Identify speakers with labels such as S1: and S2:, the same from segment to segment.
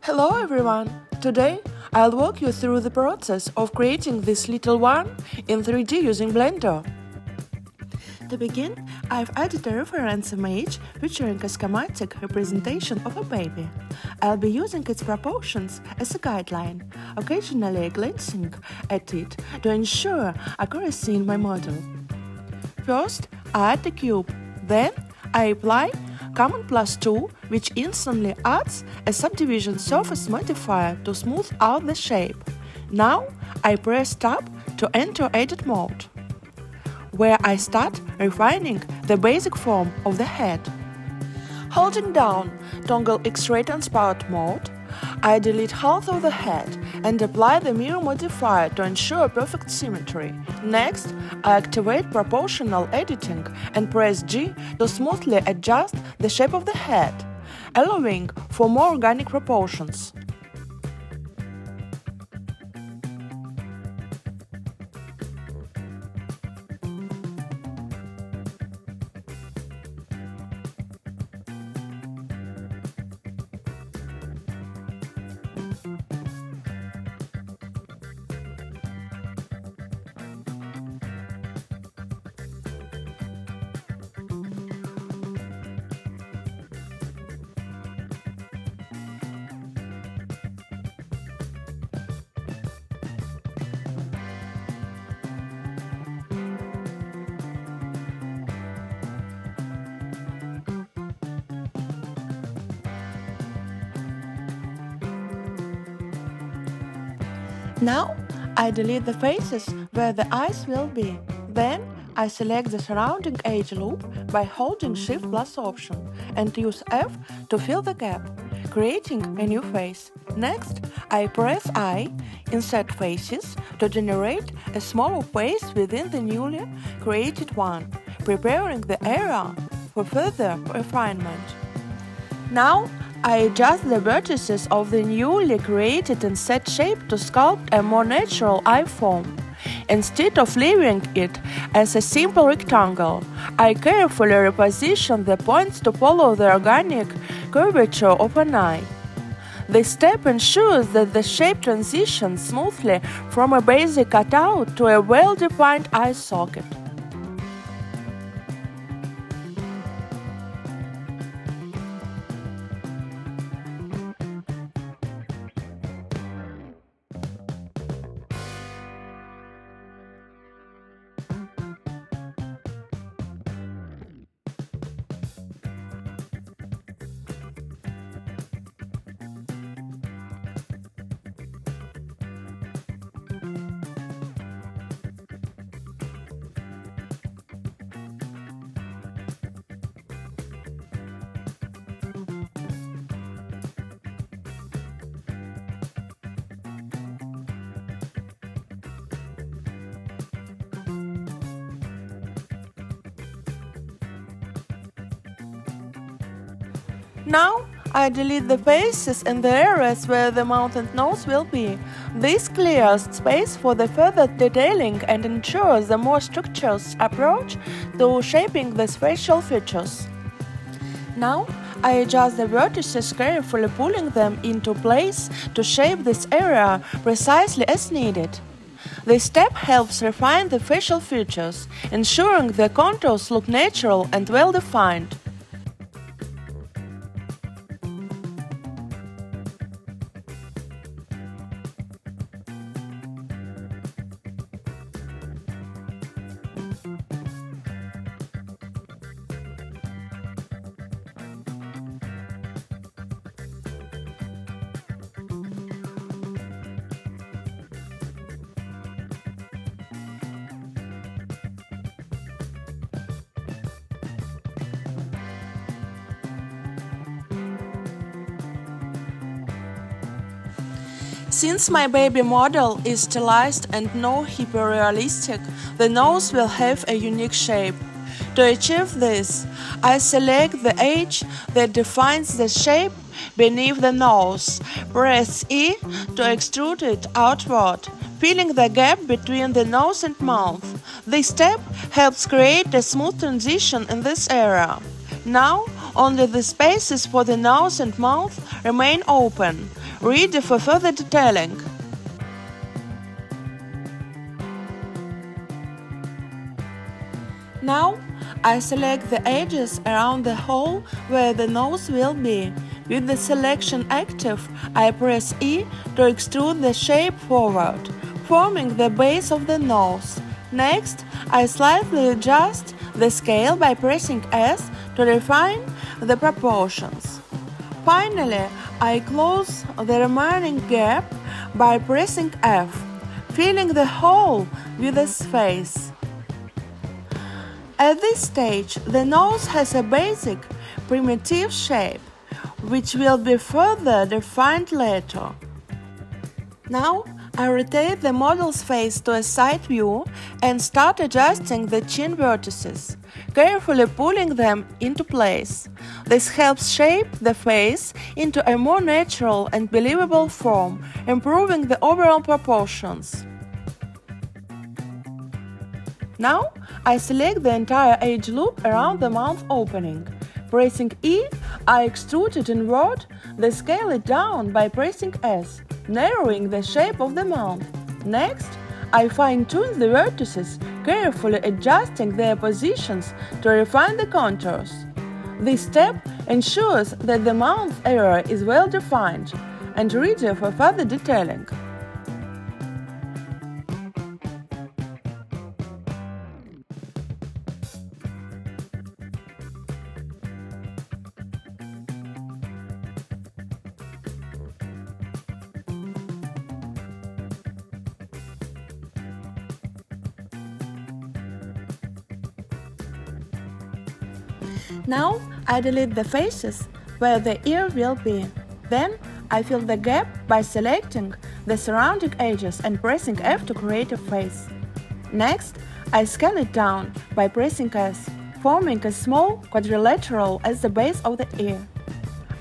S1: Hello everyone! Today I'll walk you through the process of creating this little one in 3D using Blender. To begin, I've added a reference image featuring a schematic representation of a baby. I'll be using its proportions as a guideline, occasionally glancing at it to ensure accuracy in my model. First, I add the cube, then I apply Command +2, which instantly adds a subdivision surface modifier to smooth out the shape. Now I press Tab to enter Edit mode, where I start refining the basic form of the head. Holding down Toggle X-ray Transparent mode, I delete half of the head and apply the mirror modifier to ensure perfect symmetry. Next, I activate proportional editing and press G to smoothly adjust the shape of the head, allowing for more organic proportions. Now I delete the faces where the eyes will be. Then I select the surrounding edge loop by holding Shift plus Option and use F to fill the gap, creating a new face. Next, I press I, Insert Faces, to generate a smaller face within the newly created one, preparing the area for further refinement. Now I adjust the vertices of the newly created and set shape to sculpt a more natural eye form. Instead of leaving it as a simple rectangle, I carefully reposition the points to follow the organic curvature of an eye. This step ensures that the shape transitions smoothly from a basic cutout to a well-defined eye socket. Now I delete the faces in the areas where the mouth and nose will be. This clears space for the further detailing and ensures a more structured approach to shaping the facial features. Now I adjust the vertices, carefully pulling them into place to shape this area precisely as needed. This step helps refine the facial features, ensuring the contours look natural and well-defined. Since my baby model is stylized and not hyper-realistic, the nose will have a unique shape. To achieve this, I select the edge that defines the shape beneath the nose. Press E to extrude it outward, filling the gap between the nose and mouth. This step helps create a smooth transition in this area. Now, only the spaces for the nose and mouth remain open, ready for further detailing. Now, I select the edges around the hole where the nose will be. With the selection active, I press E to extrude the shape forward, forming the base of the nose. Next, I slightly adjust the scale by pressing S to refine the proportions. Finally, I close the remaining gap by pressing F, filling the hole with a space. At this stage, the nose has a basic, primitive shape, which will be further defined later. Now, I rotate the model's face to a side view and start adjusting the chin vertices, carefully pulling them into place. This helps shape the face into a more natural and believable form, improving the overall proportions. Now, I select the entire edge loop around the mouth opening. Pressing E, I extrude it inward, then scale it down by pressing S, narrowing the shape of the mouth. Next, I fine-tune the vertices, carefully adjusting their positions to refine the contours. This step ensures that the mouth area is well defined and ready for further detailing. Now I delete the faces where the ear will be. Then I fill the gap by selecting the surrounding edges and pressing F to create a face. Next, I scale it down by pressing S, forming a small quadrilateral as the base of the ear.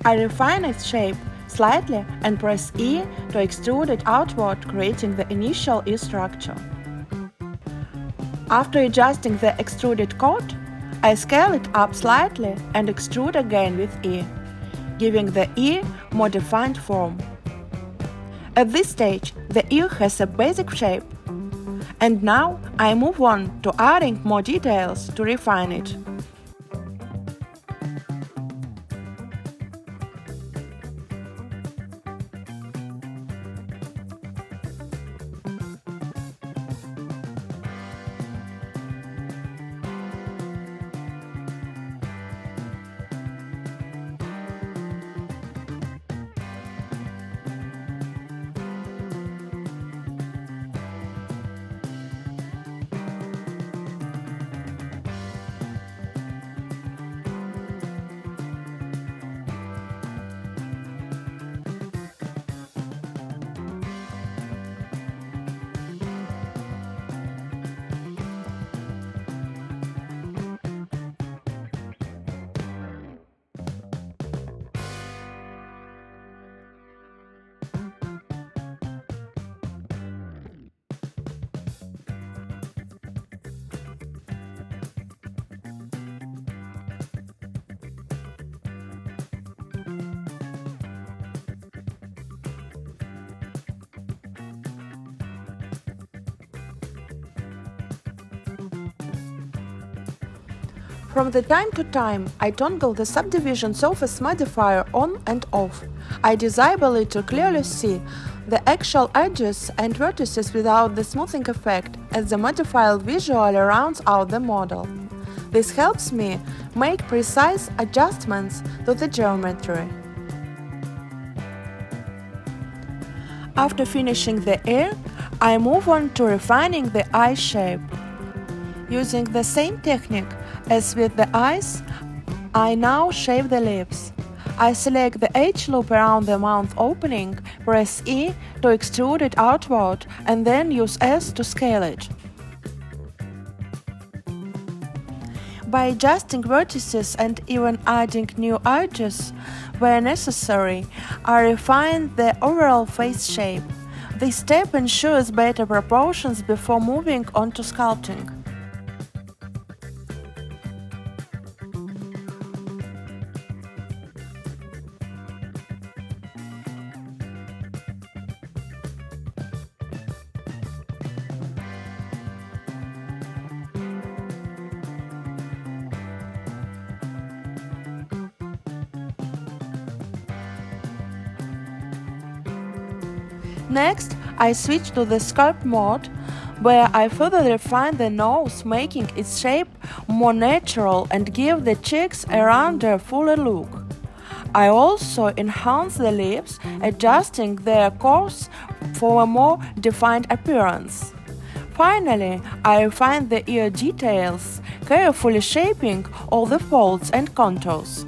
S1: I refine its shape slightly and press E to extrude it outward, creating the initial ear structure. After adjusting the extruded coat, I scale it up slightly and extrude again with E, giving the ear more defined form. At this stage, the ear has a basic shape. And now I move on to adding more details to refine it. From the time to time, I toggle the subdivision surface modifier on and off. I disable it to clearly see the actual edges and vertices without the smoothing effect, as the modifier visually rounds out the model. This helps me make precise adjustments to the geometry. After finishing the ear, I move on to refining the eye shape. Using the same technique as with the eyes, I now shape the lips. I select the edge loop around the mouth opening, press E to extrude it outward, and then use S to scale it. By adjusting vertices and even adding new edges where necessary, I refine the overall face shape. This step ensures better proportions before moving on to sculpting. Next, I switch to the sculpt mode, where I further refine the nose, making its shape more natural and give the cheeks a rounder, fuller look. I also enhance the lips, adjusting their curves for a more defined appearance. Finally, I refine the ear details, carefully shaping all the folds and contours.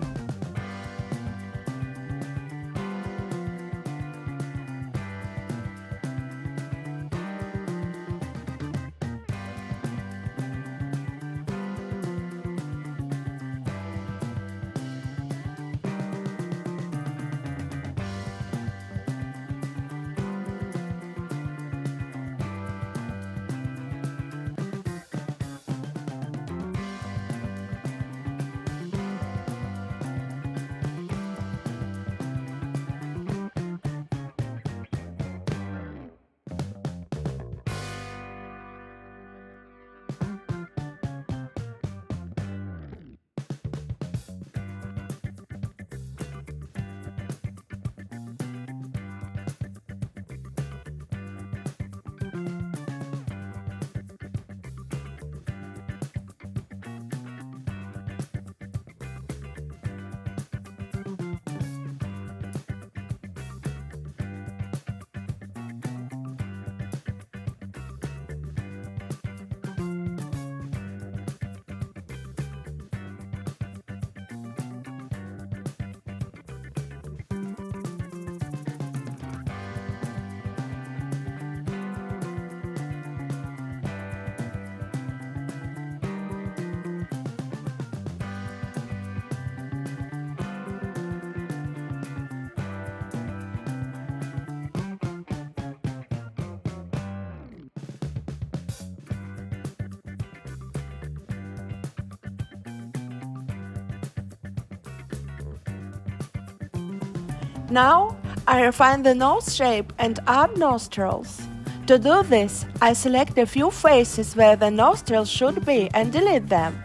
S1: Now, I refine the nose shape and add nostrils. To do this, I select a few faces where the nostrils should be and delete them.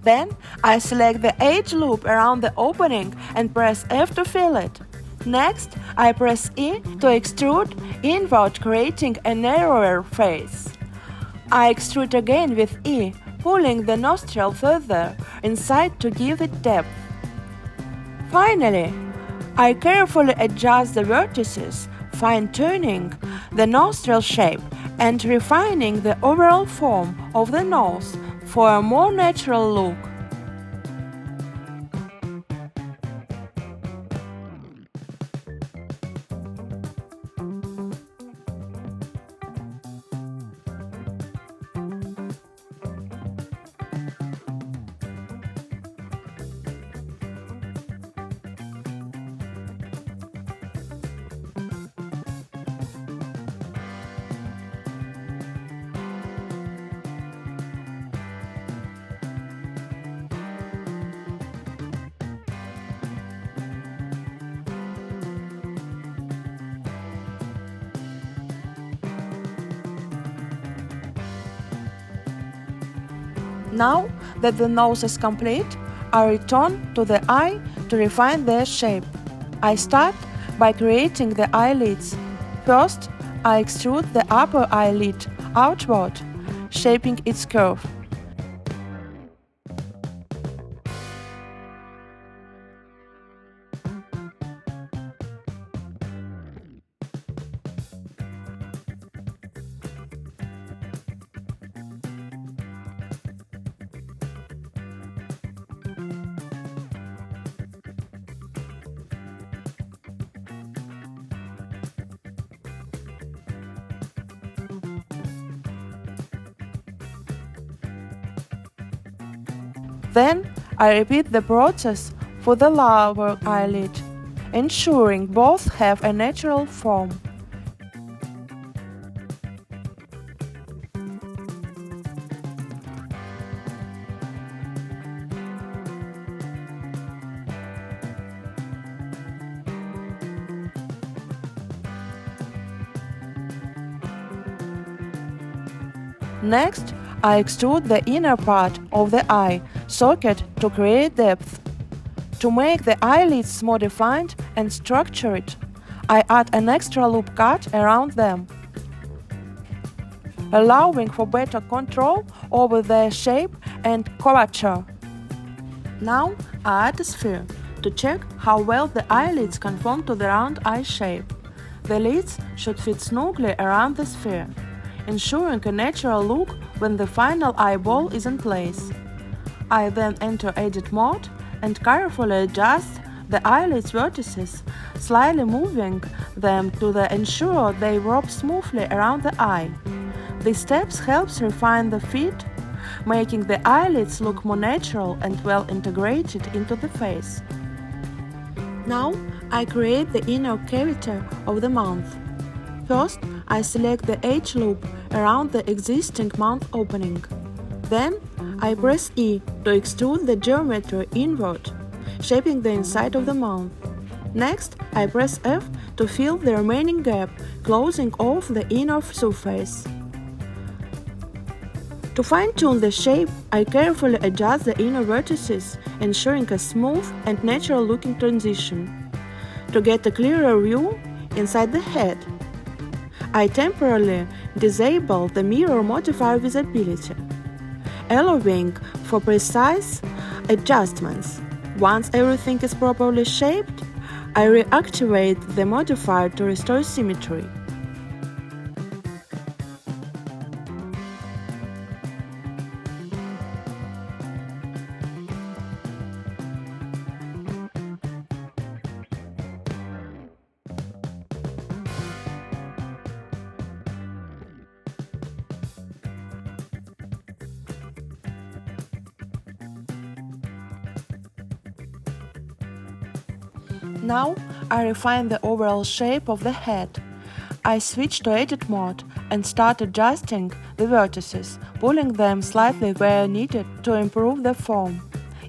S1: Then, I select the edge loop around the opening and press F to fill it. Next, I press E to extrude inward, creating a narrower face. I extrude again with E, pulling the nostril further inside to give it depth. Finally, I carefully adjust the vertices, fine-tuning the nostril shape and refining the overall form of the nose for a more natural look. Now that the nose is complete, I return to the eye to refine their shape. I start by creating the eyelids. First, I extrude the upper eyelid outward, shaping its curve. Then I repeat the process for the lower eyelid, ensuring both have a natural form. Next, I extrude the inner part of the eye socket to create depth. To make the eyelids more defined and structured, I add an extra loop cut around them, allowing for better control over their shape and curvature. Now I add a sphere to check how well the eyelids conform to the round eye shape. The lids should fit snugly around the sphere, ensuring a natural look when the final eyeball is in place. I then enter edit mode and carefully adjust the eyelids vertices, slightly moving them to ensure they wrap smoothly around the eye. These steps helps refine the fit, making the eyelids look more natural and well integrated into the face. Now I create the inner cavity of the mouth. First, I select the edge loop around the existing mouth opening. Then, I press E to extrude the geometry inward, shaping the inside of the mouth. Next, I press F to fill the remaining gap, closing off the inner surface. To fine-tune the shape, I carefully adjust the inner vertices, ensuring a smooth and natural-looking transition. To get a clearer view inside the head, I temporarily disable the mirror modifier visibility, allowing for precise adjustments. Once everything is properly shaped, I reactivate the modifier to restore symmetry. Now I refine the overall shape of the head. I switch to edit mode and start adjusting the vertices, pulling them slightly where needed to improve the form.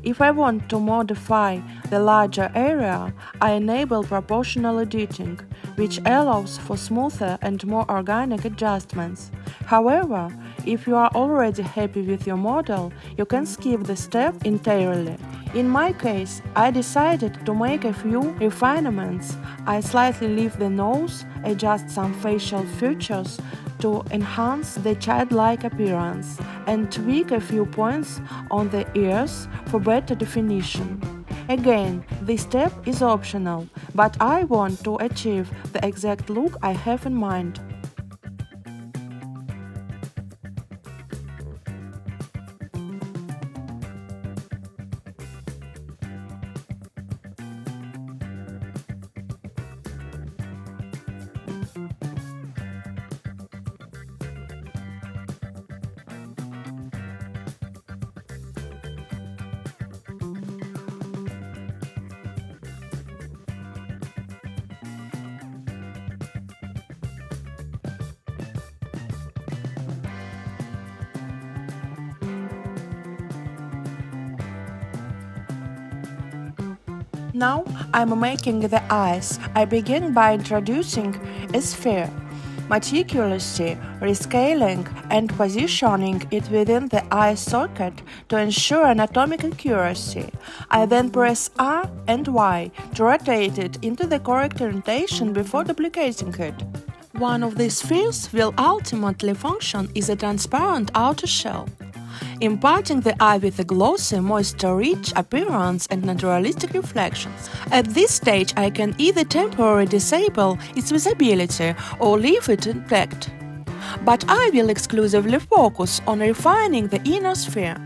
S1: If I want to modify the larger area, I enable proportional editing, which allows for smoother and more organic adjustments. However, if you are already happy with your model, you can skip the step entirely. In my case, I decided to make a few refinements. I slightly lift the nose, adjust some facial features to enhance the childlike appearance, and tweak a few points on the ears for better definition. Again, this step is optional, but I want to achieve the exact look I have in mind. Now I'm making the eyes. I begin by introducing a sphere, meticulously rescaling and positioning it within the eye socket to ensure anatomic accuracy. I then press R and Y to rotate it into the correct orientation before duplicating it. One of these spheres will ultimately function as a transparent outer shell, imparting the eye with a glossy, moisture-rich appearance and naturalistic reflections. At this stage, I can either temporarily disable its visibility or leave it intact. But I will exclusively focus on refining the inner sphere.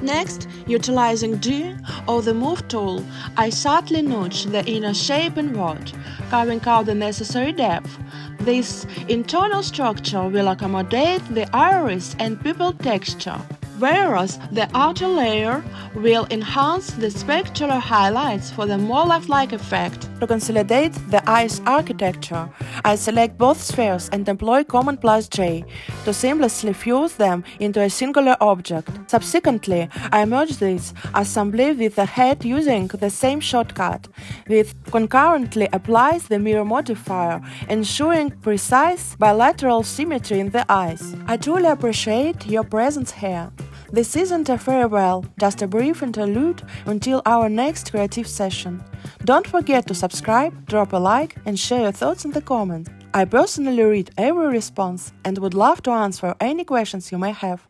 S1: Next, utilizing G or the Move tool, I subtly nudge the inner shape inward, carving out the necessary depth. This internal structure will accommodate the iris and pupil texture, whereas the outer layer will enhance the specular highlights for the more lifelike effect. To consolidate the eye's architecture, I select both spheres and employ Command plus J to seamlessly fuse them into a singular object. Subsequently, I merge this assembly with the head using the same shortcut, which concurrently applies the mirror modifier, ensuring precise bilateral symmetry in the eyes. I truly appreciate your presence here. This isn't a farewell, just a brief interlude until our next creative session. Don't forget to subscribe, drop a like and share your thoughts in the comments. I personally read every response and would love to answer any questions you may have.